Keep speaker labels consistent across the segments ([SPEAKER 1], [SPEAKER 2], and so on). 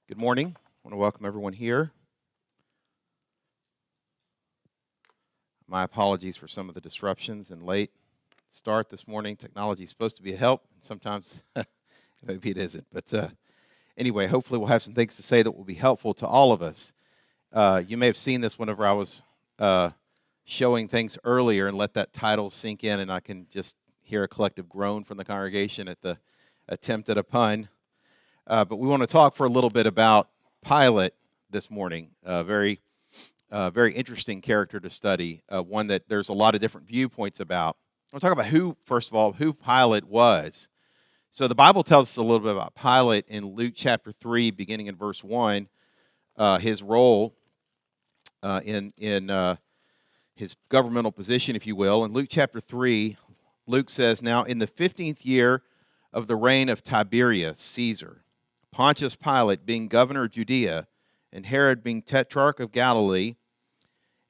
[SPEAKER 1] Good morning. I want to welcome everyone here. My apologies for some of the disruptions and late start this morning. Technology is supposed to be a help, and sometimes maybe it isn't. But anyway, hopefully we'll have some things to say that will be helpful to all of us. You may have seen this whenever I was showing things earlier and let that title sink in, and I can just hear a collective groan from the congregation at the attempt at a pun. But we want to talk for a little bit about Pilate this morning. Very interesting character to study. One that there's a lot of different viewpoints about. I want to talk about first of all, who Pilate was. So the Bible tells us a little bit about Pilate in Luke chapter 3, beginning in verse 1. His role in his governmental position, if you will. In Luke chapter 3, Luke says, "Now in the 15th year of the reign of Tiberius Caesar, Pontius Pilate being governor of Judea, and Herod being tetrarch of Galilee,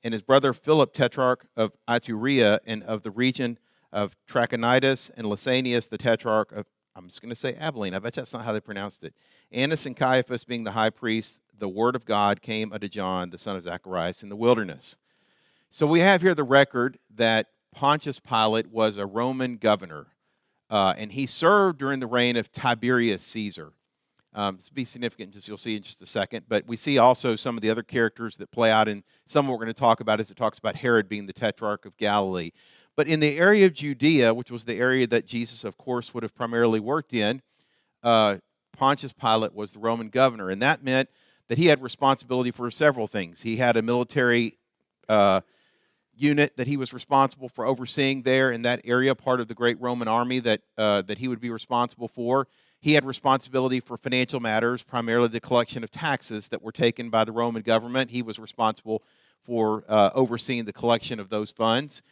[SPEAKER 1] and his brother Philip tetrarch of Iturea and of the region of Trachonitis, and Lysanias the tetrarch of," I'm just going to say Abilene, I bet that's not how they pronounced it, "Annas and Caiaphas being the high priest, the word of God came unto John, the son of Zacharias, in the wilderness." So we have here the record that Pontius Pilate was a Roman governor, and he served during the reign of Tiberius Caesar. This will be significant, as you'll see in just a second. But we see also some of the other characters that play out in some of what we're going to talk about as it talks about Herod being the tetrarch of Galilee. But in the area of Judea, which was the area that Jesus, of course, would have primarily worked in, Pontius Pilate was the Roman governor. And that meant that he had responsibility for several things. He had a military unit that he was responsible for overseeing there in that area, part of the great Roman army that he would be responsible for. He had responsibility for financial matters, primarily the collection of taxes that were taken by the Roman government. He was responsible for overseeing the collection of those funds.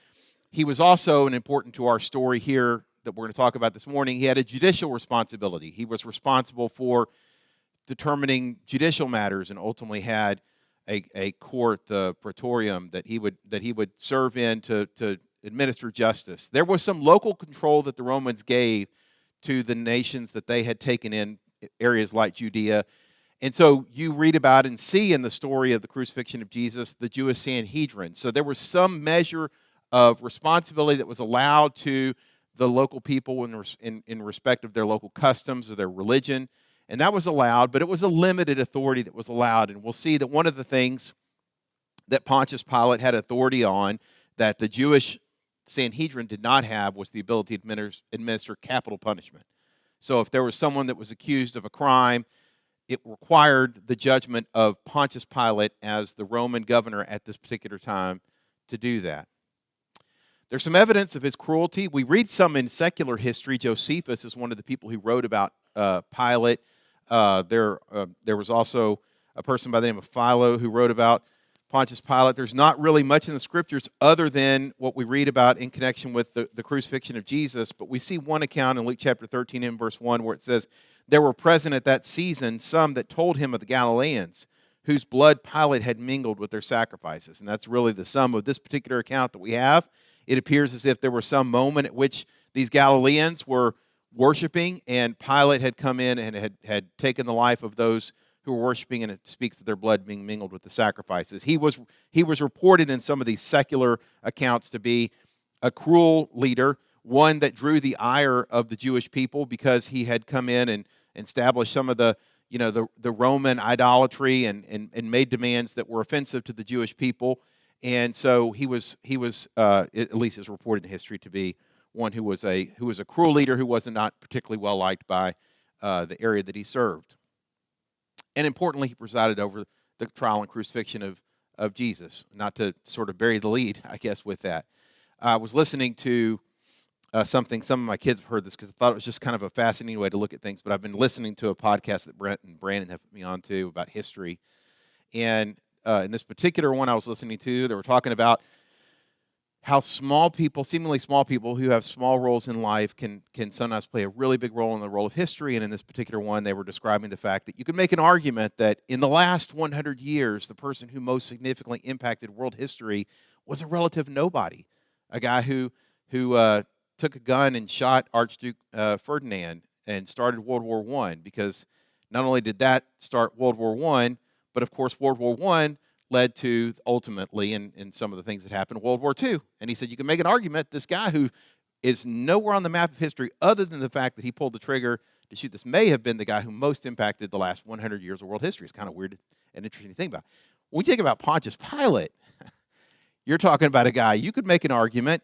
[SPEAKER 1] He was also, and important to our story here that we're going to talk about this morning, he had a judicial responsibility. He was responsible for determining judicial matters and ultimately had a court, the praetorium, that he would serve in to administer justice. There was some local control that the Romans gave to the nations that they had taken in, areas like Judea. And so you read about and see in the story of the crucifixion of Jesus, the Jewish Sanhedrin. So there was some measure of responsibility that was allowed to the local people in respect of their local customs or their religion. And that was allowed, but it was a limited authority that was allowed. And we'll see that one of the things that Pontius Pilate had authority on that the Jewish Sanhedrin did not have was the ability to administer capital punishment. So if there was someone that was accused of a crime, it required the judgment of Pontius Pilate as the Roman governor at this particular time to do that. There's some evidence of his cruelty. We read some in secular history. Josephus is one of the people who wrote about Pilate. There was also a person by the name of Philo who wrote about Pontius Pilate. There's not really much in the scriptures other than what we read about in connection with the crucifixion of Jesus, but we see one account in Luke chapter 13 and verse 1 where it says, "There were present at that season some that told him of the Galileans, whose blood Pilate had mingled with their sacrifices." And that's really the sum of this particular account that we have. It appears as if there was some moment at which these Galileans were worshiping, and Pilate had come in and had taken the life of those who were worshiping, and it speaks of their blood being mingled with the sacrifices. He was reported in some of these secular accounts to be a cruel leader, one that drew the ire of the Jewish people because he had come in and established some of the Roman idolatry and made demands that were offensive to the Jewish people. And so he was at least is reported in history to be one who was a cruel leader who was not particularly well liked by the area that he served. And importantly, he presided over the trial and crucifixion of Jesus. Not to sort of bury the lead, I guess, with that. I was listening to something. Some of my kids have heard this because I thought it was just kind of a fascinating way to look at things. But I've been listening to a podcast that Brent and Brandon have put me on to about history. And in this particular one I was listening to, they were talking about how seemingly small people who have small roles in life can sometimes play a really big role in the role of history. And in this particular one, they were describing the fact that you could make an argument that in the last 100 years, the person who most significantly impacted world history was a relative nobody, a guy who took a gun and shot Archduke Ferdinand and started World War I because Not only did that start World War I, but of course World War I led to ultimately, in some of the things that happened, World War II. And he said you can make an argument, this guy who is nowhere on the map of history other than the fact that he pulled the trigger to shoot this may have been the guy who most impacted the last 100 years of world history. It's kind of weird and interesting to think about. When we think about Pontius Pilate, you're talking about a guy, you could make an argument,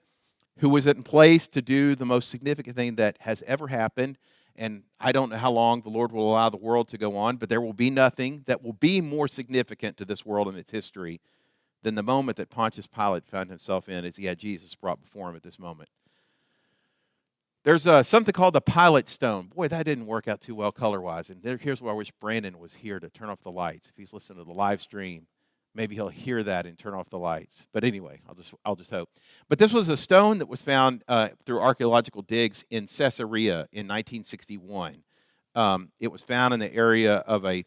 [SPEAKER 1] who was in place to do the most significant thing that has ever happened. And I don't know how long the Lord will allow the world to go on, but there will be nothing that will be more significant to this world and its history than the moment that Pontius Pilate found himself in as he had Jesus brought before him at this moment. There's something called the Pilate Stone. Boy, that didn't work out too well color-wise. And here's where I wish Brandon was here to turn off the lights. If he's listening to the live stream, maybe he'll hear that and turn off the lights. But anyway, I'll just hope. But this was a stone that was found through archaeological digs in Caesarea in 1961. It was found in the area of a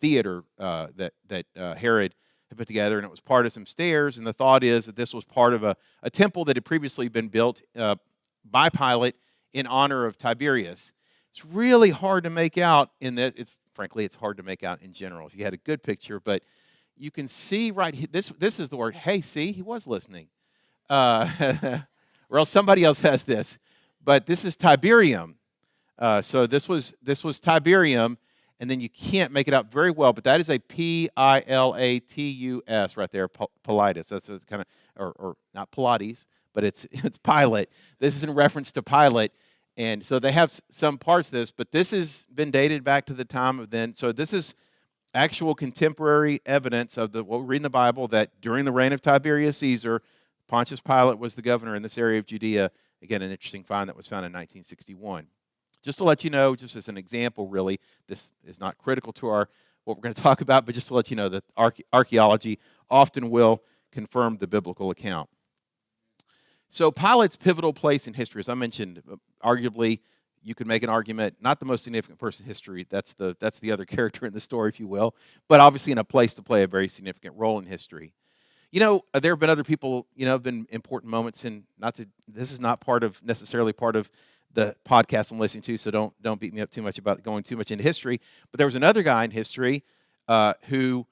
[SPEAKER 1] theater that Herod had put together, and it was part of some stairs. And the thought is that this was part of a temple that had previously been built by Pilate in honor of Tiberius. It's really hard to make out in this. Frankly, it's hard to make out in general. If you had a good picture, but you can see right here, this is the word, hey, see, he was listening. Or else somebody else has this. But this is Tiberium. So this was Tiberium, and then you can't make it out very well, but that is a Pilatus right there, Pilatus. That's kind of, or not Pilates, but it's Pilate. This is in reference to Pilate. And so they have some parts of this, but this has been dated back to the time of then. So this is actual contemporary evidence of what we read in the Bible, that during the reign of Tiberius Caesar, Pontius Pilate was the governor in this area of Judea. Again, an interesting find that was found in 1961. Just to let you know, just as an example, really, this is not critical to what we're going to talk about, but just to let you know that archaeology often will confirm the biblical account. So Pilate's pivotal place in history, as I mentioned, arguably you could make an argument, not the most significant person in history, that's the other character in the story, if you will, but obviously in a place to play a very significant role in history. There have been other people, have been important moments, and this is not necessarily part of the podcast I'm listening to, so don't beat me up too much about going too much into history. But there was another guy in history who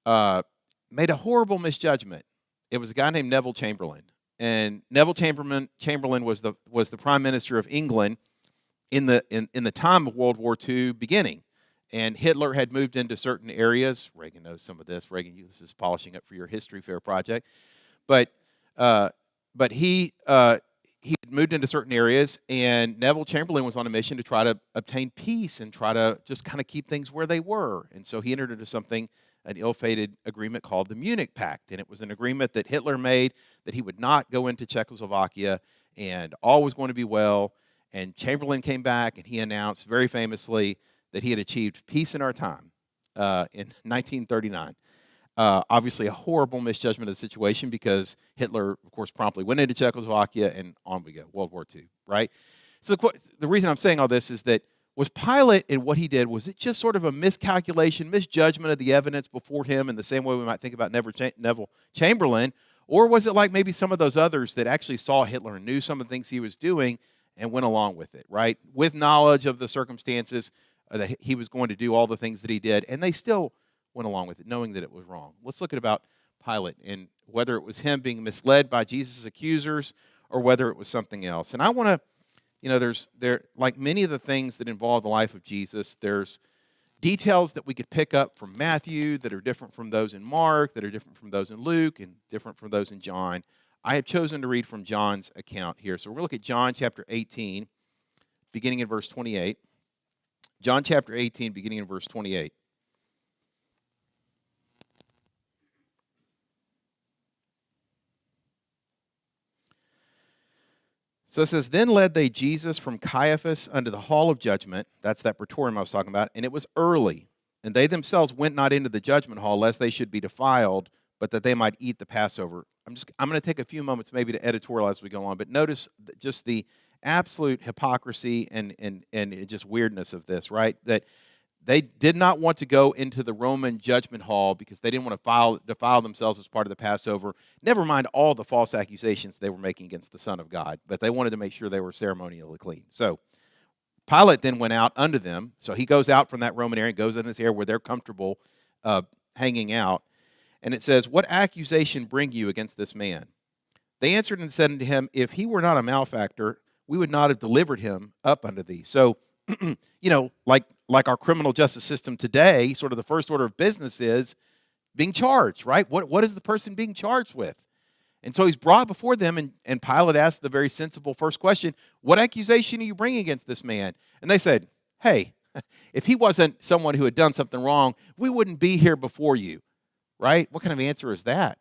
[SPEAKER 1] made a horrible misjudgment. It was a guy named Neville Chamberlain. And Neville Chamberlain was the Prime Minister of England in the time of World War II beginning. And Hitler had moved into certain areas. Reagan knows some of this. Reagan, this is polishing up for your history fair project. But he moved into certain areas, and Neville Chamberlain was on a mission to try to obtain peace and try to just kind of keep things where they were. And so he entered into an ill-fated agreement called the Munich Pact. And it was an agreement that Hitler made that he would not go into Czechoslovakia and all was going to be well. And Chamberlain came back and he announced very famously that he had achieved peace in our time in 1939. Obviously a horrible misjudgment of the situation, because Hitler, of course, promptly went into Czechoslovakia and on we go, World War II, right? So the reason I'm saying all this is that, was Pilate and what he did, was it just sort of a miscalculation, misjudgment of the evidence before him in the same way we might think about Neville Chamberlain? Or was it like maybe some of those others that actually saw Hitler and knew some of the things he was doing and went along with it, right? With knowledge of the circumstances that he was going to do all the things that he did, and they still went along with it, knowing that it was wrong. Let's look at about Pilate and whether it was him being misled by Jesus' accusers or whether it was something else. And I want to, like many of the things that involve the life of Jesus, there's details that we could pick up from Matthew that are different from those in Mark, that are different from those in Luke, and different from those in John. I have chosen to read from John's account here. So we're going to look at John chapter 18, beginning in verse 28. John chapter 18, beginning in verse 28. So it says, then led they Jesus from Caiaphas unto the hall of judgment. That's that praetorium I was talking about. And it was early. And they themselves went not into the judgment hall, lest they should be defiled, but that they might eat the Passover. I'm going to take a few moments maybe to editorialize as we go on. But notice just the absolute hypocrisy and just weirdness of this, right? That they did not want to go into the Roman judgment hall because they didn't want to defile themselves as part of the Passover. Never mind all the false accusations they were making against the Son of God, but they wanted to make sure they were ceremonially clean. So Pilate then went out unto them. So he goes out from that Roman area and goes in this area where they're comfortable hanging out. And it says, what accusation bring you against this man? They answered and said unto him, if he were not a malefactor, we would not have delivered him up unto thee. So, like our criminal justice system today, sort of the first order of business is being charged, right? What is the person being charged with? And so he's brought before them, and Pilate asked the very sensible first question, what accusation are you bringing against this man? And they said, hey, if he wasn't someone who had done something wrong, we wouldn't be here before you, right? What kind of answer is that?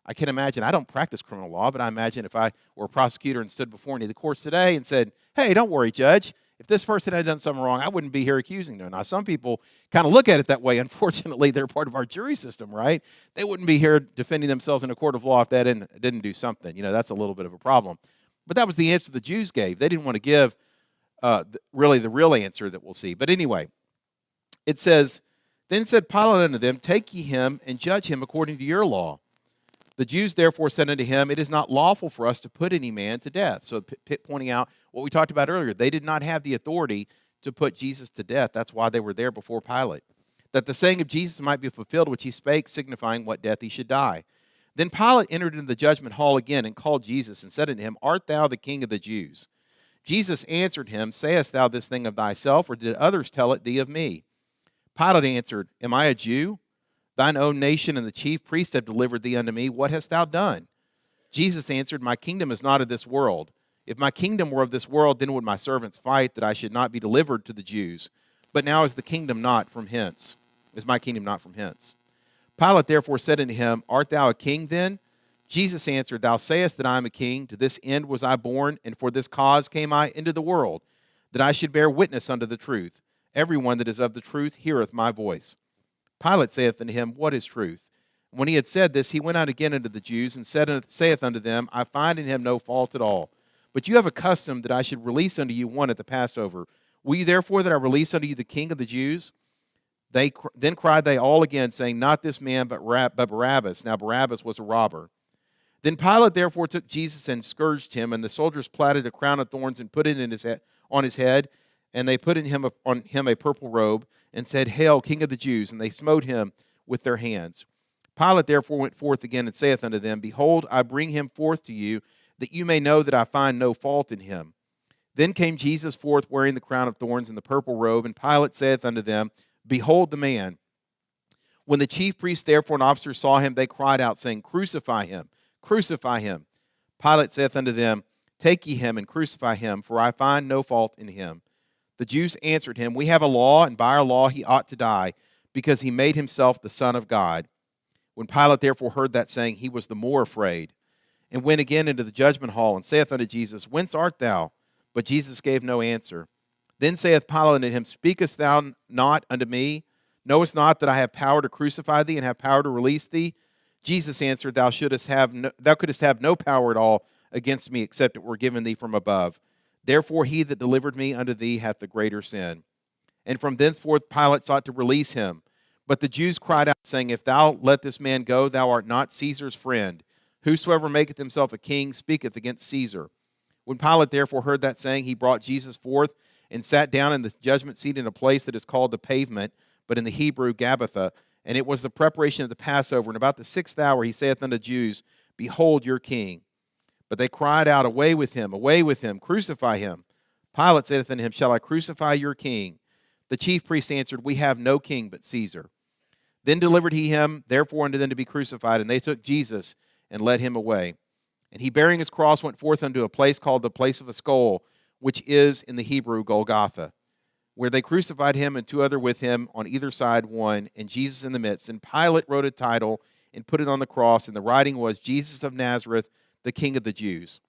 [SPEAKER 1] I can imagine, I don't practice criminal law, but I imagine if I were a prosecutor and stood before any of the courts today and said, hey, don't worry, judge. If this person had done something wrong, I wouldn't be here accusing them. Now, some people kind of look at it that way. Unfortunately, they're part of our jury system, right? They wouldn't be here defending themselves in a court of law if they didn't do something. That's a little bit of a problem. But that was the answer the Jews gave. They didn't want to give really the real answer that we'll see. But anyway, it says, then said Pilate unto them, take ye him and judge him according to your law. The Jews therefore said unto him, it is not lawful for us to put any man to death. So pointing out what we talked about earlier, they did not have the authority to put Jesus to death. That's why they were there before Pilate. That the saying of Jesus might be fulfilled, which he spake, signifying what death he should die. Then Pilate entered into the judgment hall again and called Jesus and said unto him, art thou the King of the Jews? Jesus answered him, sayest thou this thing of thyself, or did others tell it thee of me? Pilate answered, am I a Jew? Thine own nation and the chief priests have delivered thee unto me. What hast thou done? Jesus answered, my kingdom is not of this world. If my kingdom were of this world, then would my servants fight that I should not be delivered to the Jews. But now is the kingdom not from hence. Is my kingdom not from hence? Pilate therefore said unto him, art thou a king then? Jesus answered, thou sayest that I am a king. To this end was I born, and for this cause came I into the world, that I should bear witness unto the truth. Everyone that is of the truth heareth my voice. Pilate saith unto him, what is truth? When he had said this, he went out again unto the Jews, and saith unto them, I find in him no fault at all. But you have a custom that I should release unto you one at the Passover. Will you therefore that I release unto you the King of the Jews? Then cried they all again, saying, not this man, but Barabbas. Now Barabbas was a robber. Then Pilate therefore took Jesus and scourged him, and the soldiers platted a crown of thorns and put it on his head, and they put on him a purple robe, and said, hail, King of the Jews! And they smote him with their hands. Pilate therefore went forth again and saith unto them, behold, I bring him forth to you, that you may know that I find no fault in him. Then came Jesus forth wearing the crown of thorns and the purple robe, and Pilate saith unto them, behold the man. When the chief priests therefore and officers saw him, they cried out, saying, crucify him, crucify him. Pilate saith unto them, take ye him and crucify him, for I find no fault in him. The Jews answered him, we have a law, and by our law he ought to die, because he made himself the Son of God. When Pilate therefore heard that saying, he was the more afraid, and went again into the judgment hall, and saith unto Jesus, whence art thou? But Jesus gave no answer. Then saith Pilate unto him, speakest thou not unto me? Knowest not that I have power to crucify thee, and have power to release thee? Jesus answered, thou couldst have no power at all against me, except it were given thee from above. Therefore he that delivered me unto thee hath the greater sin. And from thenceforth Pilate sought to release him. But the Jews cried out, saying, if thou let this man go, thou art not Caesar's friend. Whosoever maketh himself a king speaketh against Caesar. When Pilate therefore heard that saying, he brought Jesus forth, and sat down in the judgment seat in a place that is called the Pavement, but in the Hebrew Gabbatha. And it was the preparation of the Passover. And about the 6th hour he saith unto the Jews, behold your king. But they cried out, away with him, crucify him. Pilate saith unto him, shall I crucify your king? The chief priests answered, we have no king but Caesar. Then delivered he him therefore unto them to be crucified, and they took Jesus and led him away. And he, bearing his cross, went forth unto a place called the place of a skull, which is in the Hebrew Golgotha, where they crucified him and two other with him, on either side one, and Jesus in the midst. And Pilate wrote a title and put it on the cross, and the writing was, Jesus of Nazareth, the King of the Jews.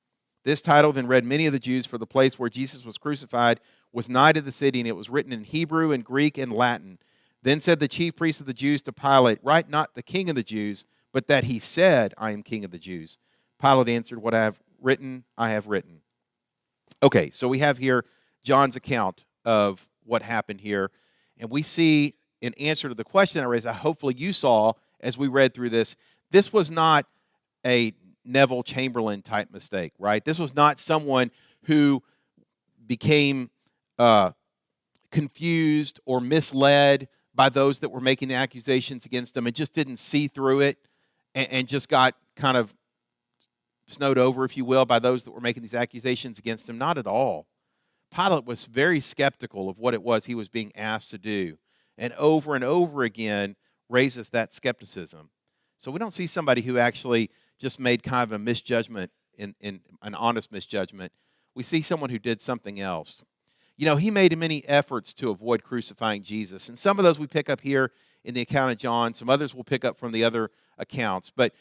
[SPEAKER 1] This title then read many of the Jews, for the place where Jesus was crucified was nigh to the city, and it was written in Hebrew and Greek and Latin. Then said the chief priests of the Jews to Pilate, write not the King of the Jews, but that he said, I am King of the Jews. Pilate answered, what I have written, I have written. Okay, so we have here John's account of what happened here, and we see in answer to the question I raised, that hopefully you saw as we read through this, this was not a Neville Chamberlain type mistake, right? This was not someone who became uh, confused or misled by those that were making the accusations against him and just didn't see through it and just got kind of snowed over, if you will, by those that were making these accusations against him? Not at all. Pilate was very skeptical of what it was he was being asked to do, and over again raises that skepticism. So we don't see somebody who actually just made kind of a misjudgment, in an honest misjudgment. We see someone who did something else. You know, he made many efforts to avoid crucifying Jesus, and some of those we pick up here in the account of John. Some others we'll pick up from the other accounts. But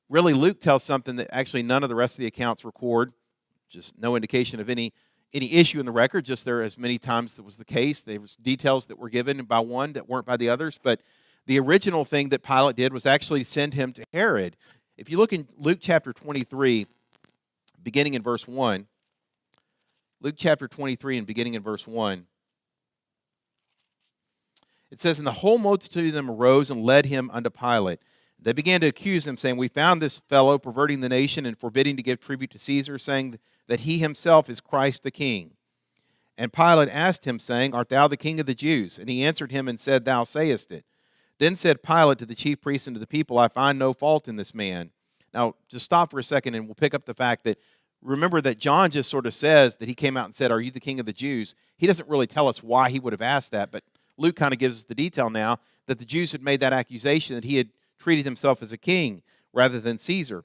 [SPEAKER 1] really, Luke tells something that actually none of the rest of the accounts record. Just no indication of any issue in the record. Just there, as many times that was the case, there was details that were given by one that weren't by the others. But the original thing that Pilate did was actually send him to Herod. If you look in Luke chapter 23, beginning in verse 1, Luke chapter 23 and beginning in verse 1, it says, "And the whole multitude of them arose and led him unto Pilate. They began to accuse him, saying, We found this fellow perverting the nation and forbidding to give tribute to Caesar, saying that he himself is Christ the King. And Pilate asked him, saying, Art thou the King of the Jews? And he answered him and said, Thou sayest it. Then said Pilate to the chief priests and to the people, I find no fault in this man." Now, just stop for a second, and we'll pick up the fact that, remember that John just sort of says that he came out and said, Are you the King of the Jews? He doesn't really tell us why he would have asked that, but Luke kind of gives us the detail now that the Jews had made that accusation that he had treated himself as a king rather than Caesar.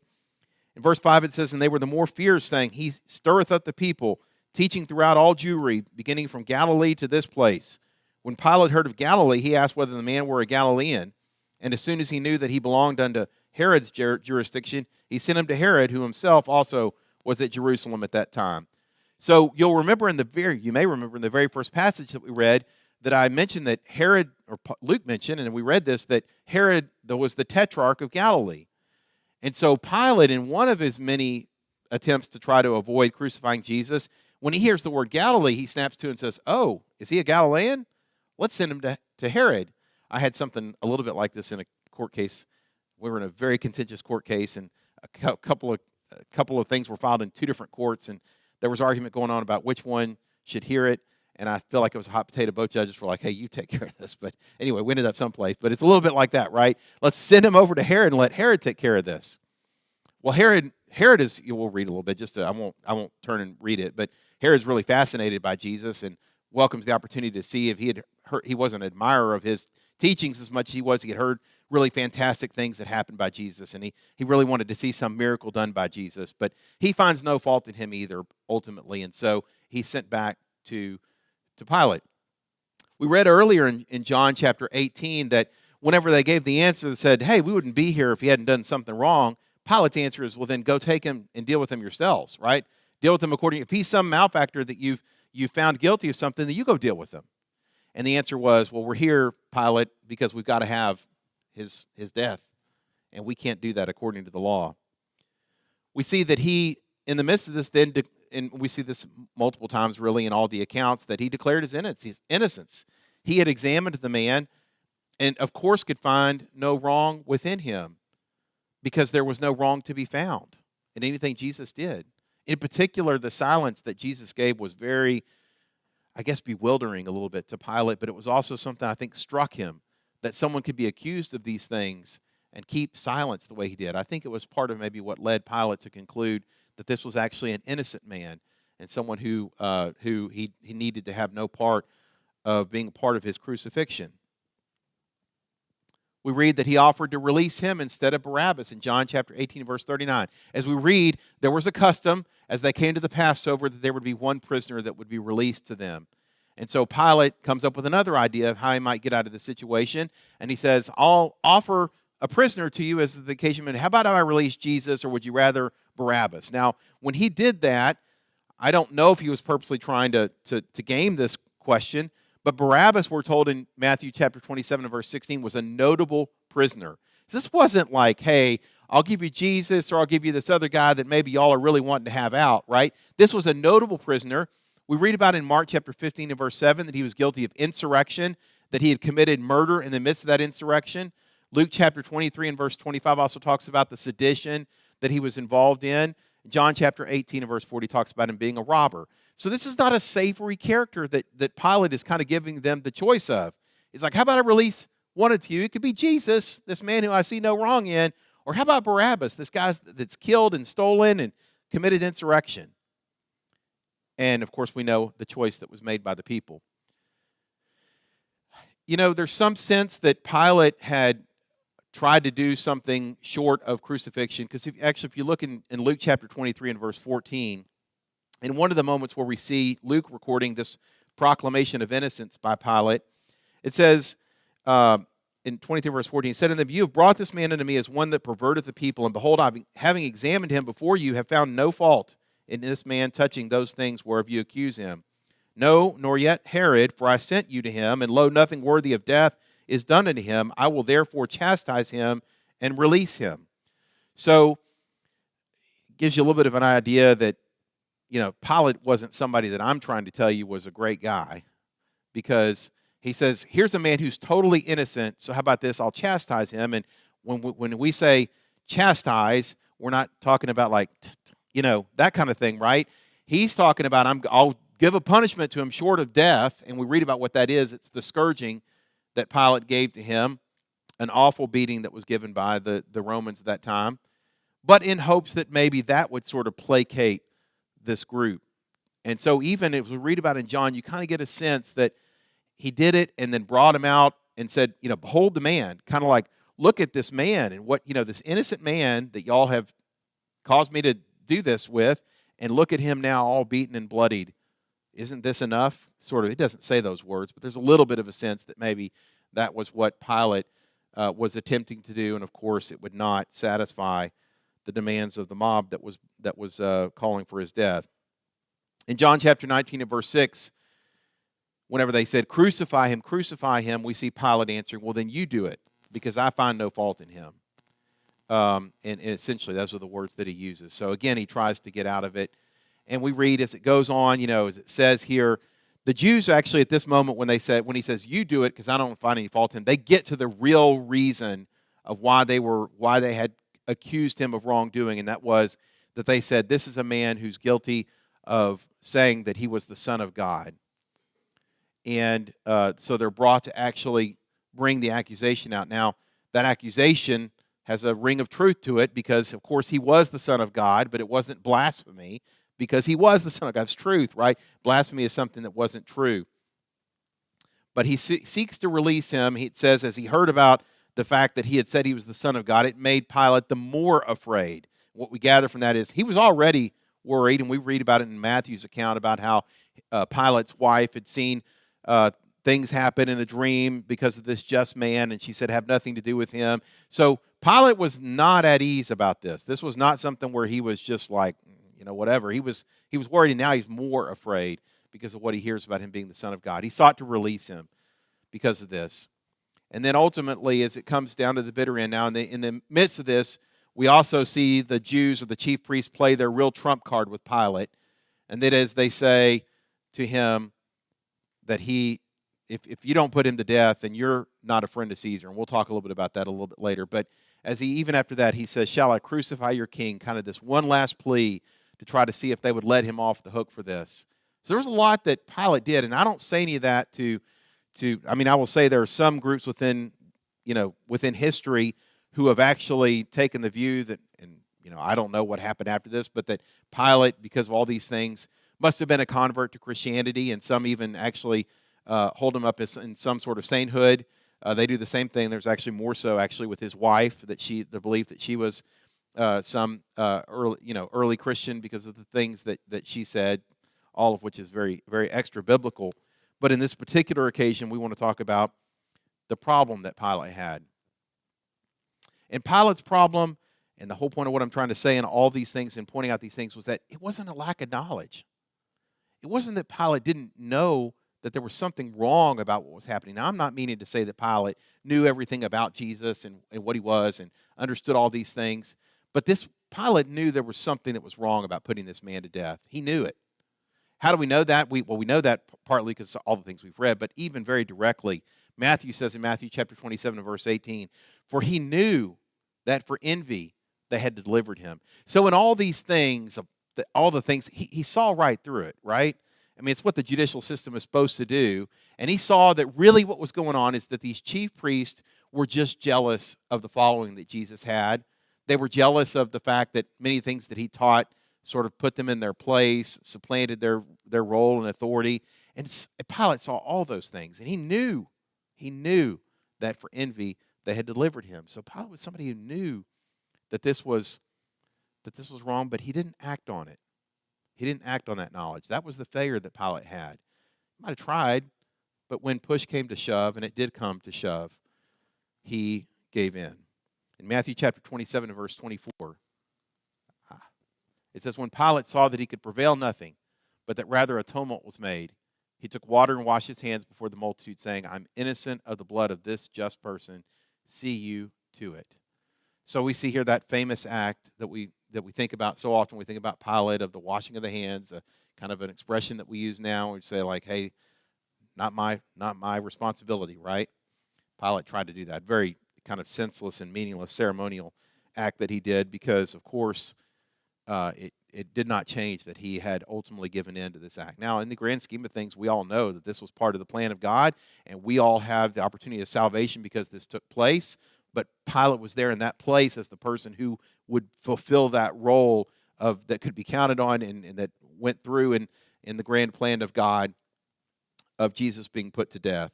[SPEAKER 1] In verse 5 it says, "And they were the more fierce, saying, He stirreth up the people, teaching throughout all Jewry, beginning from Galilee to this place. When Pilate heard of Galilee, he asked whether the man were a Galilean. And as soon as he knew that he belonged unto Herod's jurisdiction, he sent him to Herod, who himself also was at Jerusalem at that time." So you may remember in the very first passage that we read that I mentioned that Herod, or Luke mentioned, and we read this, that Herod was the tetrarch of Galilee. And so Pilate, in one of his many attempts to try to avoid crucifying Jesus, when he hears the word Galilee, he snaps to and says, "Oh, is he a Galilean? Let's send him to Herod." I had something a little bit like this in a court case. We were in a very contentious court case, and a couple of things were filed in two different courts, and there was argument going on about which one should hear it. And I feel like it was a hot potato. Both judges were like, "Hey, you take care of this." But anyway, we ended up someplace. But it's a little bit like that, right? Let's send him over to Herod and let Herod take care of this. Well, Herod is. We'll read a little bit. I won't turn and read it. But Herod's really fascinated by Jesus and welcomes the opportunity to see if he had heard. He was an admirer of his teachings as much as he had heard really fantastic things that happened by Jesus, and he really wanted to see some miracle done by Jesus. But he finds no fault in him either, ultimately, and so he's sent back to Pilate. We read earlier in John chapter 18 that whenever they gave the answer that said, "Hey, we wouldn't be here if he hadn't done something wrong," Pilate's answer is, "Well, then go take him and deal with him yourselves," right? Deal with him according. If he's some malefactor that you've found guilty of something, then you go deal with him. And the answer was, "Well, we're here, Pilate, because we've got to have his death, and we can't do that according to the law." We see that he, in the midst of this, and we see this multiple times really in all the accounts, that he declared his innocence. He had examined the man and, of course, could find no wrong within him because there was no wrong to be found in anything Jesus did. In particular, the silence that Jesus gave was very, I guess, bewildering a little bit to Pilate, but it was also something I think struck him, that someone could be accused of these things and keep silence the way he did. I think it was part of maybe what led Pilate to conclude that this was actually an innocent man and someone who he needed to have no part of being a part of his crucifixion. We read that he offered to release him instead of Barabbas in John chapter 18, verse 39. As we read, there was a custom as they came to the Passover that there would be one prisoner that would be released to them. And so Pilate comes up with another idea of how he might get out of the situation, and he says, "I'll offer a prisoner to you as the occasion. How about I release Jesus, or would you rather Barabbas?" Now, when he did that, I don't know if he was purposely trying to game this question, but Barabbas, we're told in Matthew chapter 27 and verse 16, was a notable prisoner. This wasn't like, "Hey, I'll give you Jesus, or I'll give you this other guy that maybe y'all are really wanting to have out," right? This was a notable prisoner. We read about in Mark chapter 15 and verse 7 that he was guilty of insurrection, that he had committed murder in the midst of that insurrection. Luke chapter 23 and verse 25 also talks about the sedition that he was involved in. John chapter 18 and verse 40 talks about him being a robber. So this is not a savory character that Pilate is kind of giving them the choice of. He's like, how about I release one of you? It could be Jesus, this man who I see no wrong in, or how about Barabbas, this guy that's killed and stolen and committed insurrection? And, of course, we know the choice that was made by the people. You know, there's some sense that Pilate had tried to do something short of crucifixion, because if you look in Luke chapter 23 and verse 14, in one of the moments where we see Luke recording this proclamation of innocence by Pilate, it says in 23 verse 14, he said to them, you have brought this man unto me as one that perverteth the people, and behold, having examined him before you, have found no fault in this man touching those things whereof you accuse him. No, nor yet Herod, for I sent you to him, and lo, nothing worthy of death is done unto him. I will therefore chastise him and release him. So, it gives you a little bit of an idea that, you know, Pilate wasn't somebody that I'm trying to tell you was a great guy, because he says, here's a man who's totally innocent, so how about this? I'll chastise him. And when we say chastise, we're not talking about like, you know, that kind of thing, right? He's talking about, I'll give a punishment to him short of death, and we read about what that is. It's the scourging that Pilate gave to him, an awful beating that was given by the Romans at that time, but in hopes that maybe that would sort of placate this group. And so even if we read about in John, you kind of get a sense that he did it and then brought him out and said, you know, behold the man, kind of like, look at this man and what, you know, this innocent man that y'all have caused me to do this with, and look at him now all beaten and bloodied. Isn't this enough? Sort of, it doesn't say those words, but there's a little bit of a sense that maybe that was what Pilate was attempting to do, and of course it would not satisfy the demands of the mob that was calling for his death. In John chapter 19 and verse 6, whenever they said, crucify him, we see Pilate answering, well, then you do it, because I find no fault in him. And essentially, those are the words that he uses. So again, he tries to get out of it. And we read as it goes on, you know, as it says here, the Jews actually at this moment when he says, you do it because I don't find any fault in him, they get to the real reason of why they had accused him of wrongdoing, and that was that they said, this is a man who's guilty of saying that he was the Son of God. And so they're brought to actually bring the accusation out. Now, that accusation has a ring of truth to it because, of course, he was the Son of God, but it wasn't blasphemy because he was the Son of God. It's truth, right? Blasphemy is something that wasn't true. But he seeks to release him. It says, as he heard about the fact that he had said he was the Son of God, it made Pilate the more afraid. What we gather from that is he was already worried, and we read about it in Matthew's account about how Pilate's wife had seen things happen in a dream because of this just man, and she said, have nothing to do with him. So Pilate was not at ease about this. This was not something where he was just like, you know, whatever. He was worried, and now he's more afraid because of what he hears about him being the Son of God. He sought to release him because of this. And then ultimately, as it comes down to the bitter end now, in the midst of this, we also see the Jews or the chief priests play their real trump card with Pilate. And that is, they say to him that if you don't put him to death, then you're not a friend of Caesar. And we'll talk a little bit about that a little bit later. But even after that, he says, shall I crucify your king? Kind of this one last plea to try to see if they would let him off the hook for this. So there's a lot that Pilate did, and I don't say any of that I will say there are some groups within history who have actually taken the view that, and I don't know what happened after this, but that Pilate, because of all these things, must have been a convert to Christianity, and some even actually hold him up as in some sort of sainthood. They do the same thing. There's actually more so actually with his wife, the belief that she was some early Christian because of the things that she said, all of which is very, very extra biblical. But in this particular occasion, we want to talk about the problem that Pilate had. And Pilate's problem, and the whole point of what I'm trying to say in all these things and pointing out these things, was that it wasn't a lack of knowledge. It wasn't that Pilate didn't know that there was something wrong about what was happening. Now, I'm not meaning to say that Pilate knew everything about Jesus and what he was and understood all these things. But Pilate knew there was something that was wrong about putting this man to death. He knew it. How do we know that? We know that partly because of all the things we've read, but even very directly, Matthew says in Matthew chapter 27 and verse 18, for he knew that for envy they had delivered him. So in all these things, all the things, he saw right through it, right? I mean, it's what the judicial system is supposed to do. And he saw that really what was going on is that these chief priests were just jealous of the following that Jesus had. They were jealous of the fact that many things that he taught sort of put them in their place, supplanted their role and authority. And Pilate saw all those things, and he knew that for envy they had delivered him. So Pilate was somebody who knew that this was wrong, but he didn't act on it. He didn't act on that knowledge. That was the failure that Pilate had. He might have tried, but when push came to shove, and it did come to shove, he gave in. In Matthew chapter 27 and verse 24, it says, when Pilate saw that he could prevail nothing, but that rather a tumult was made, he took water and washed his hands before the multitude, saying, I'm innocent of the blood of this just person. See you to it. So we see here that famous act that we think about so often. We think about Pilate, of the washing of the hands, kind of an expression that we use now. We say like, hey, not my responsibility, right? Pilate tried to do that. Very kind of senseless and meaningless ceremonial act that he did, because, of course, it did not change that he had ultimately given in to this act. Now, in the grand scheme of things, we all know that this was part of the plan of God, and we all have the opportunity of salvation because this took place. But Pilate was there in that place as the person who would fulfill that role that could be counted on and that went through in the grand plan of God of Jesus being put to death.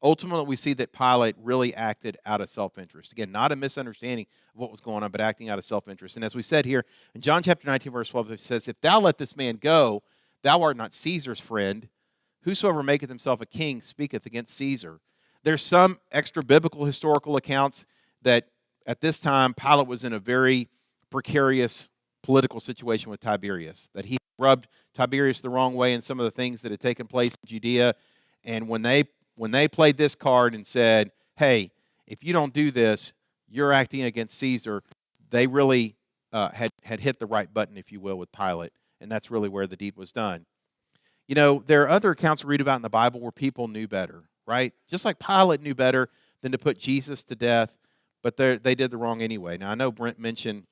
[SPEAKER 1] Ultimately, we see that Pilate really acted out of self-interest. Again, not a misunderstanding of what was going on, but acting out of self-interest. And as we said here, in John chapter 19, verse 12, it says, if thou let this man go, thou art not Caesar's friend. Whosoever maketh himself a king speaketh against Caesar. There's some extra-biblical historical accounts that at this time, Pilate was in a very precarious political situation with Tiberius, that he rubbed Tiberius the wrong way in some of the things that had taken place in Judea. And when they played this card and said, hey, if you don't do this, you're acting against Caesar, they really had hit the right button, if you will, with Pilate. And that's really where the deed was done. You know, there are other accounts we read about in the Bible where people knew better, right? Just like Pilate knew better than to put Jesus to death, but they did the wrong anyway. Now, I know Brent mentioned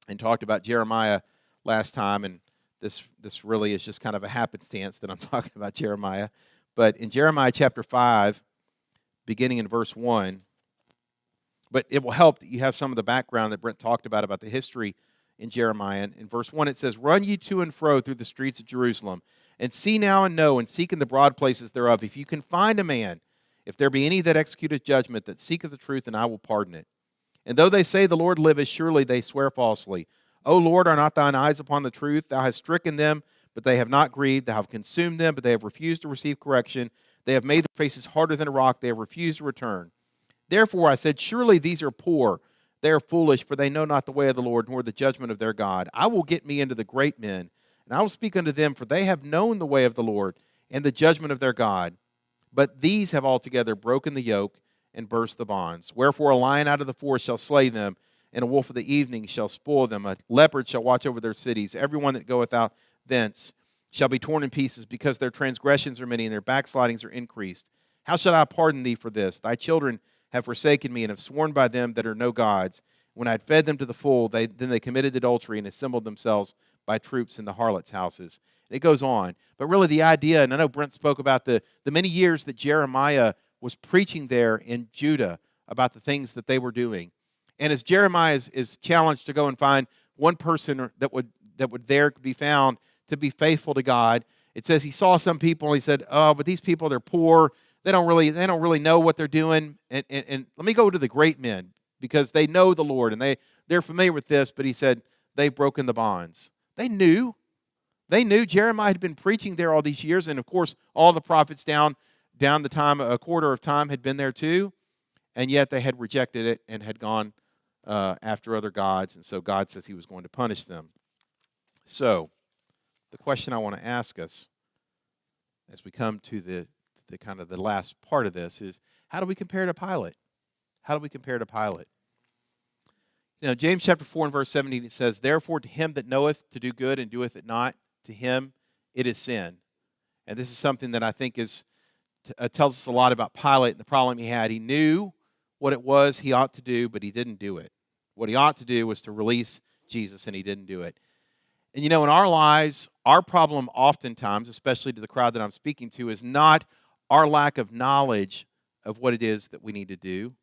[SPEAKER 1] and talked about Jeremiah last time, and this really is just kind of a happenstance that I'm talking about Jeremiah. But in Jeremiah chapter 5, beginning in verse 1, but it will help that you have some of the background that Brent talked about the history in Jeremiah. In verse 1, it says, run ye to and fro through the streets of Jerusalem, and see now and know, and seek in the broad places thereof, if you can find a man, if there be any that executeth judgment, that seeketh the truth, and I will pardon it. And though they say the Lord liveth, surely they swear falsely. O Lord, are not thine eyes upon the truth? Thou hast stricken them, but they have not grieved. Thou hast consumed them, but they have refused to receive correction. They have made their faces harder than a rock. They have refused to return. Therefore I said, surely these are poor. They are foolish, for they know not the way of the Lord, nor the judgment of their God. I will get me into the great men, and I will speak unto them, for they have known the way of the Lord, and the judgment of their God. But these have altogether broken the yoke, and burst the bonds. Wherefore a lion out of the forest shall slay them, and a wolf of the evening shall spoil them. A leopard shall watch over their cities. Every one that goeth out thence shall be torn in pieces, because their transgressions are many, and their backslidings are increased. How shall I pardon thee for this? Thy children have forsaken me, and have sworn by them that are no gods. When I had fed them to the full, then they committed adultery, and assembled themselves by troops in the harlots' houses. And it goes on. But really the idea, and I know Brent spoke about the many years that Jeremiah was preaching there in Judah about the things that they were doing. And as Jeremiah is challenged to go and find one person that would there be found to be faithful to God, it says he saw some people and he said, oh, but these people, they're poor. They don't really know what they're doing. And let me go to the great men, because they know the Lord and they're familiar with this. But he said, they've broken the bonds. They knew. Jeremiah had been preaching there all these years. And of course, all the prophets down the time, a quarter of time, had been there too. And yet they had rejected it and had gone after other gods. And so God says he was going to punish them. So the question I want to ask us as we come to the kind of the last part of this is, how do we compare to Pilate? How do we compare to Pilate? You know, James chapter 4 and verse 17, it says, therefore to him that knoweth to do good and doeth it not, to him it is sin. And this is something that I think tells us a lot about Pilate and the problem he had. He knew what it was he ought to do, but he didn't do it. What he ought to do was to release Jesus, and he didn't do it. And in our lives, our problem oftentimes, especially to the crowd that I'm speaking to, is not our lack of knowledge of what it is that we need to do.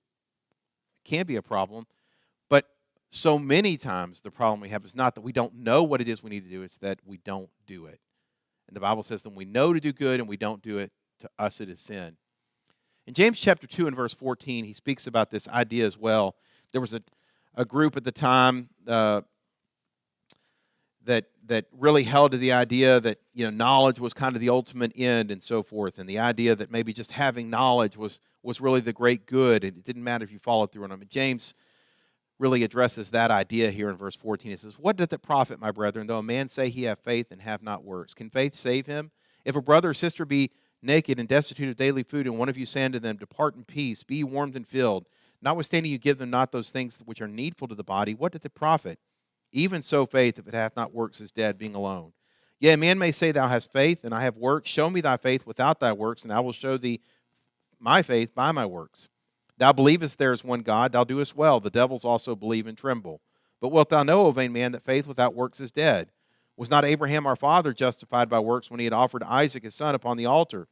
[SPEAKER 1] It can be a problem. But so many times the problem we have is not that we don't know what it is we need to do, it's that we don't do it. And the Bible says that when we know to do good and we don't do it, to us it is sin. In James chapter 2 and verse 14, he speaks about this idea as well. There was a group at the time that really held to the idea that knowledge was kind of the ultimate end and so forth, and the idea that maybe just having knowledge was really the great good, and it didn't matter if you followed through on it. James really addresses that idea here in verse 14. It says, "What doth it profit, my brethren, though a man say he have faith and have not works? Can faith save him? If a brother or sister be naked and destitute of daily food, and one of you say unto them, Depart in peace, be warmed and filled, notwithstanding you give them not those things which are needful to the body, what doth it profit? Even so faith, if it hath not works, is dead, being alone. Yea, a man may say, Thou hast faith, and I have works. Show me thy faith without thy works, and I will show thee my faith by my works. Thou believest there is one God, thou doest well. The devils also believe and tremble. But wilt thou know, O vain man, that faith without works is dead? Was not Abraham our father justified by works when he had offered Isaac his son upon the altar?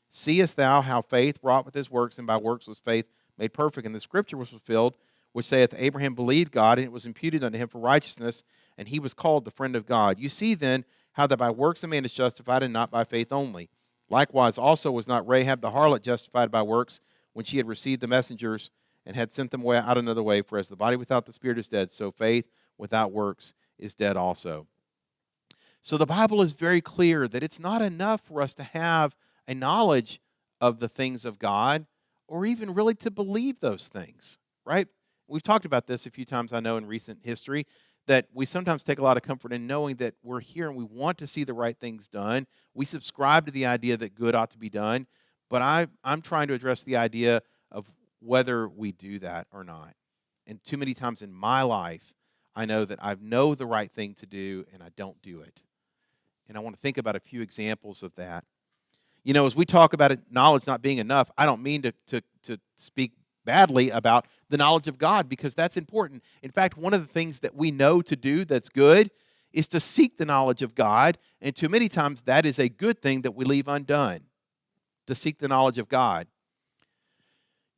[SPEAKER 1] Seest thou how faith wrought with his works, and by works was faith made perfect? And the scripture was fulfilled, which saith, Abraham believed God, and it was imputed unto him for righteousness, and he was called the friend of God. You see then how that by works a man is justified, and not by faith only. Likewise also was not Rahab the harlot justified by works, when she had received the messengers and had sent them out another way? For as the body without the spirit is dead, so faith without works is dead also." So the Bible is very clear that it's not enough for us to have a knowledge of the things of God, or even really to believe those things, right? We've talked about this a few times, I know, in recent history, that we sometimes take a lot of comfort in knowing that we're here and we want to see the right things done. We subscribe to the idea that good ought to be done, but I'm trying to address the idea of whether we do that or not. And too many times in my life, I know that I know the right thing to do and I don't do it. And I want to think about a few examples of that. As we talk about knowledge not being enough, I don't mean to speak badly about the knowledge of God, because that's important. In fact, one of the things that we know to do that's good is to seek the knowledge of God, and too many times that is a good thing that we leave undone, to seek the knowledge of God.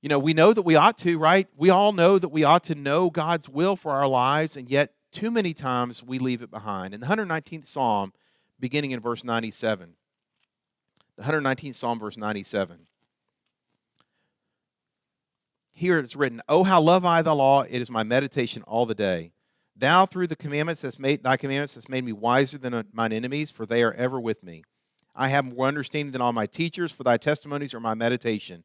[SPEAKER 1] We know that we ought to, right? We all know that we ought to know God's will for our lives, and yet too many times we leave it behind. In the 119th Psalm, beginning in verse 97, the 119th Psalm, verse 97, here it's written, "Oh, how love I thy law, it is my meditation all the day. Thou through thy commandments hast made me wiser than mine enemies, for they are ever with me. I have more understanding than all my teachers, for thy testimonies are my meditation.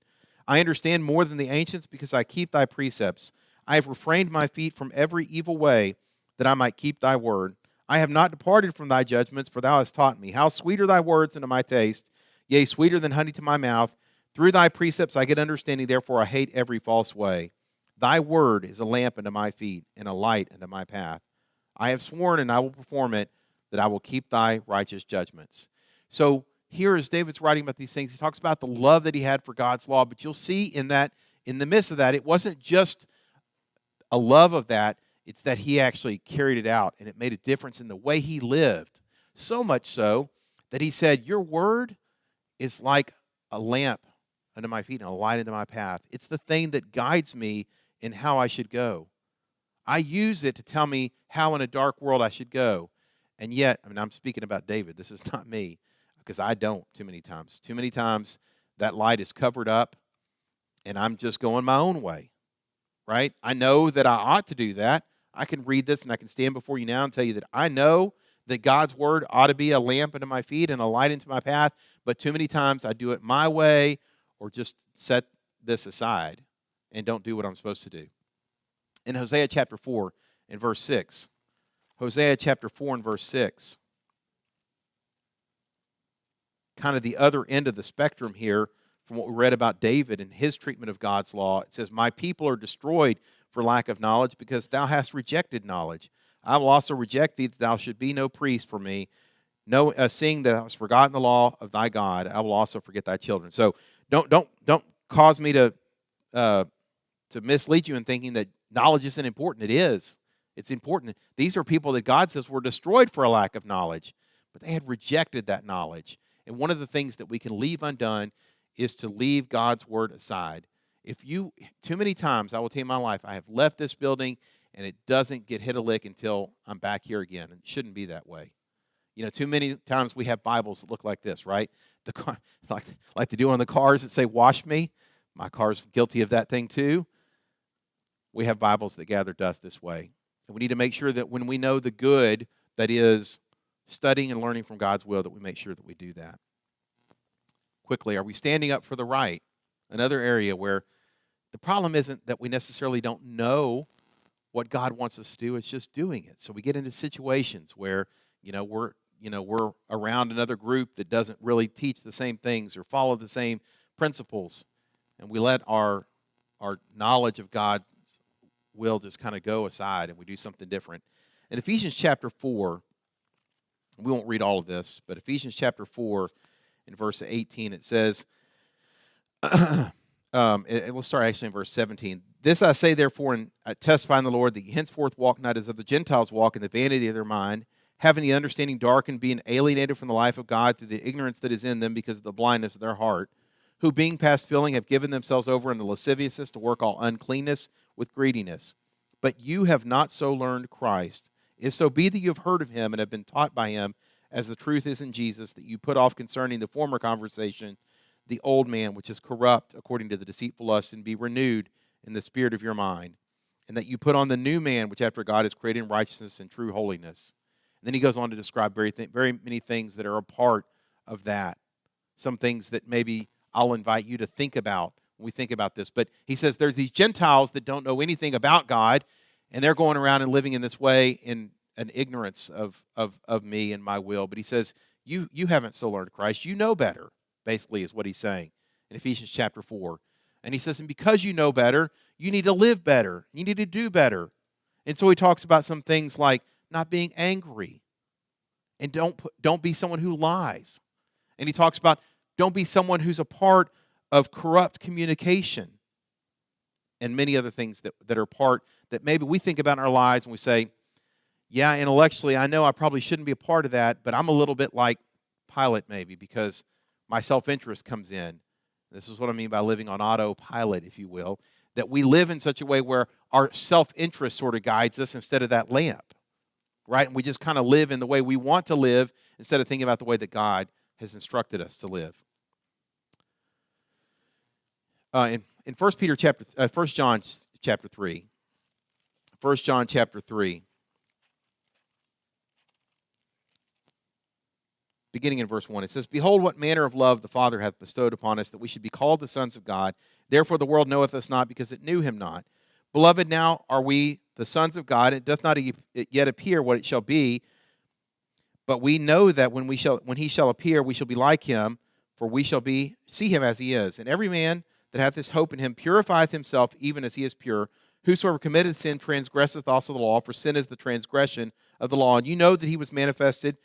[SPEAKER 1] I understand more than the ancients, because I keep thy precepts. I have refrained my feet from every evil way, that I might keep thy word. I have not departed from thy judgments, for thou hast taught me. How sweet are thy words unto my taste, yea, sweeter than honey to my mouth. Through thy precepts I get understanding, therefore I hate every false way. Thy word is a lamp unto my feet, and a light unto my path. I have sworn, and I will perform it, that I will keep thy righteous judgments." So here, as David's writing about these things, he talks about the love that he had for God's law, but you'll see in the midst of that, it wasn't just a love of that, it's that he actually carried it out, and it made a difference in the way he lived. So much so that he said, "Your word is like a lamp unto my feet and a light unto my path." It's the thing that guides me in how I should go. I use it to tell me how in a dark world I should go. And yet, I'm speaking about David. This is not me, because I don't too many times. Too many times that light is covered up and I'm just going my own way, right? I know that I ought to do that. I can read this and I can stand before you now and tell you that I know that God's word ought to be a lamp unto my feet and a light into my path, but too many times I do it my way, or just set this aside and don't do what I'm supposed to do. In Hosea chapter 4 and verse 6, Hosea chapter 4 and verse 6, kind of the other end of the spectrum here from what we read about David and his treatment of God's law. It says, "My people are destroyed for lack of knowledge, because thou hast rejected knowledge. I will also reject thee, that thou should be no priest for me. No, seeing that thou hast forgotten the law of thy God, I will also forget thy children." So don't cause me to mislead you in thinking that knowledge isn't important. It is. It's important. These are people that God says were destroyed for a lack of knowledge, but they had rejected that knowledge. And one of the things that we can leave undone is to leave God's word aside. Too many times, I will tell you in my life, I have left this building and it doesn't get hit a lick until I'm back here again. And it shouldn't be that way. Too many times we have Bibles that look like this, right? The car, like they do on the cars that say, "Wash me." My car's guilty of that thing too. We have Bibles that gather dust this way. And we need to make sure that when we know the good that is studying and learning from God's will, that we make sure that we do that. Quickly, are we standing up for the right? Another area where the problem isn't that we necessarily don't know what God wants us to do, it's just doing it. So we get into situations where, we're around another group that doesn't really teach the same things or follow the same principles, and we let our knowledge of God's will just kind of go aside and we do something different. In Ephesians chapter 4, we won't read all of this, but Ephesians chapter 4 in verse 18, it says, let's start actually in verse 17. "This I say therefore, and I testify in the Lord, that ye henceforth walk not as other Gentiles walk, in the vanity of their mind, having the understanding darkened, being alienated from the life of God through the ignorance that is in them because of the blindness of their heart, who being past feeling have given themselves over unto lasciviousness to work all uncleanness with greediness. But you have not so learned Christ. If so be that you have heard of him and have been taught by him, as the truth is in Jesus, that you put off concerning the former conversation the old man, which is corrupt according to the deceitful lust, and be renewed in the spirit of your mind, and that you put on the new man, which after God is created in righteousness and true holiness." And then he goes on to describe very many things that are a part of that. Some things that maybe I'll invite you to think about when we think about this. But he says there's these Gentiles that don't know anything about God, and they're going around and living in this way in an ignorance of me and my will. But he says, you haven't so learned Christ. You know better, basically, is what he's saying in Ephesians chapter 4. And he says, and because you know better, you need to live better. You need to do better. And so he talks about some things like not being angry, and don't be someone who lies. And he talks about don't be someone who's a part of corrupt communication, and many other things that are part that maybe we think about in our lives and we say, yeah, intellectually, I know I probably shouldn't be a part of that, but I'm a little bit like Pilate maybe because my self-interest comes in. This is what I mean by living on autopilot, if you will, that we live in such a way where our self-interest sort of guides us instead of that lamp, right? And we just kind of live in the way we want to live instead of thinking about the way that God has instructed us to live. In 1 John chapter 3, 1 John chapter 3, beginning in verse 1, it says, "Behold, what manner of love the Father hath bestowed upon us, that we should be called the sons of God. Therefore the world knoweth us not, because it knew him not. Beloved, now are we the sons of God. It doth not yet appear what it shall be, but we know that when he shall appear, we shall be like him, for we shall see him as he is. And every man that hath this hope in him purifieth himself, even as he is pure. Whosoever committeth sin transgresseth also the law, for sin is the transgression of the law. And you know that he was manifested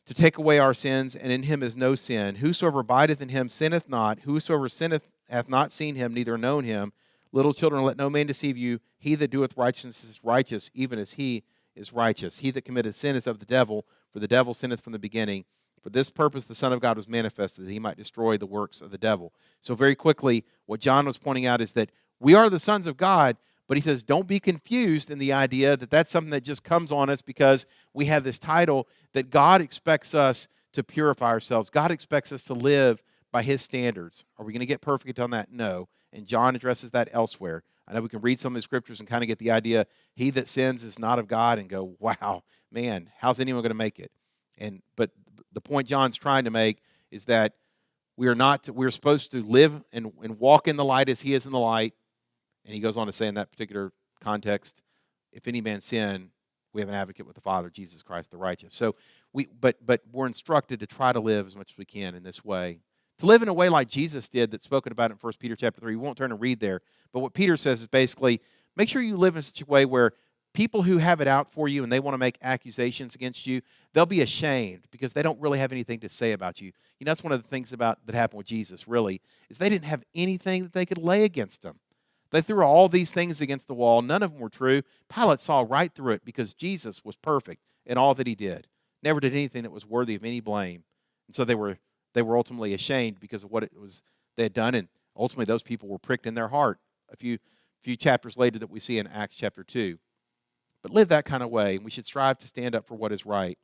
[SPEAKER 1] to take away our sins, and in him is no sin. Whosoever abideth in him sinneth not. Whosoever sinneth hath not seen him, neither known him. Little children, let no man deceive you. He that doeth righteousness is righteous, even as he is righteous. He that committeth sin is of the devil, for the devil sinneth from the beginning. For this purpose the Son of God was manifested, that he might destroy the works of the devil." So very quickly, what John was pointing out is that we are the sons of God, but he says don't be confused in the idea that that's something that just comes on us because we have this title, that God expects us to purify ourselves. God expects us to live by his standards. Are we going to get perfect on that? No. And John addresses that elsewhere. I know we can read some of the scriptures and kind of get the idea, he that sins is not of God, and go, wow, man, how's anyone going to make it? But the point John's trying to make is that we're supposed to live and walk in the light as he is in the light. And he goes on to say in that particular context, if any man sin, we have an advocate with the Father, Jesus Christ the righteous. So but we're instructed to try to live as much as we can in this way. To live in a way like Jesus did, that's spoken about in 1 Peter chapter 3. We won't turn and read there. But what Peter says is basically, make sure you live in such a way where people who have it out for you and they want to make accusations against you, they'll be ashamed because they don't really have anything to say about you. You know, that's one of the things that happened with Jesus, really, is they didn't have anything that they could lay against him. They threw all these things against the wall. None of them were true. Pilate saw right through it because Jesus was perfect in all that he did. Never did anything that was worthy of any blame. And so they were ultimately ashamed because of what it was they had done. And ultimately those people were pricked in their heart a few chapters later that we see in Acts chapter 2. But live that kind of way, and we should strive to stand up for what is right.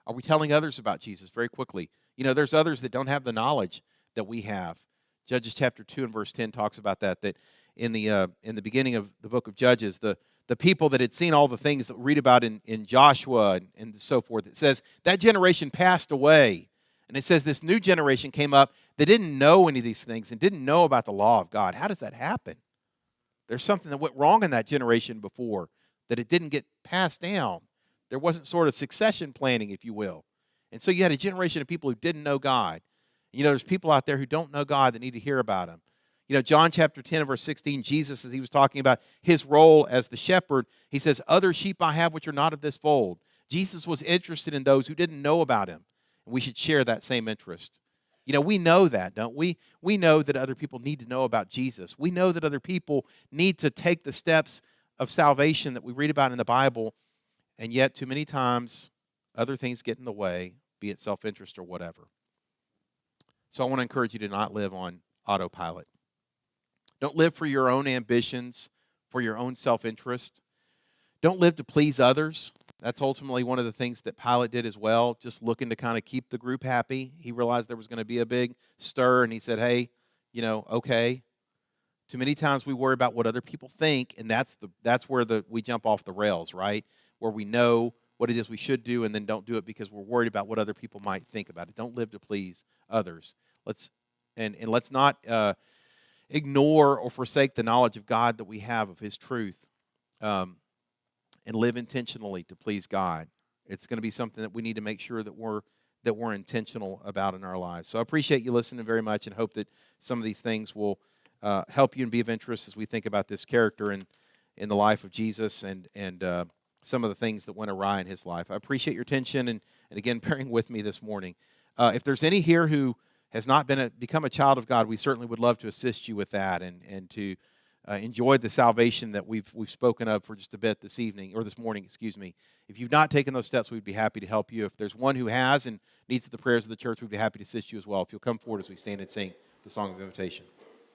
[SPEAKER 1] Are we telling others about Jesus? Very quickly. There's others that don't have the knowledge that we have. Judges chapter 2 and verse 10 talks about that in the beginning of the book of Judges, the people that had seen all the things that we read about in Joshua and so forth, it says that generation passed away. And it says this new generation came up that didn't know any of these things and didn't know about the law of God. How does that happen? There's something that went wrong in that generation before, that it didn't get passed down. There wasn't sort of succession planning, if you will. And so you had a generation of people who didn't know God. There's people out there who don't know God that need to hear about him. John chapter 10 and verse 16, Jesus, as he was talking about his role as the shepherd, he says, other sheep I have which are not of this fold. Jesus was interested in those who didn't know about him. And we should share that same interest. We know that, don't we? We know that other people need to know about Jesus. We know that other people need to take the steps of salvation that we read about in the Bible, and yet too many times other things get in the way, be it self-interest or whatever. So I want to encourage you to not live on autopilot. Don't live for your own ambitions, for your own self-interest. Don't live to please others. That's ultimately one of the things that Pilate did as well, just looking to kind of keep the group happy. He realized there was going to be a big stir, and he said, hey, okay. Too many times we worry about what other people think, and that's where we jump off the rails, right? Where we know what it is we should do and then don't do it because we're worried about what other people might think about it. Don't live to please others. Let's not ignore or forsake the knowledge of God that we have of his truth, and live intentionally to please God. It's going to be something that we need to make sure that we're intentional about in our lives. So I appreciate you listening very much and hope that some of these things will help you and be of interest as we think about this character in the life of Jesus and some of the things that went awry in his life. I appreciate your attention and again, bearing with me this morning. If there's any here who has not become a child of God, we certainly would love to assist you with that and to enjoy the salvation that we've spoken of for just a bit this morning. If you've not taken those steps, we'd be happy to help you. If there's one who has and needs the prayers of the church, we'd be happy to assist you as well. If you'll come forward as we stand and sing the song of invitation.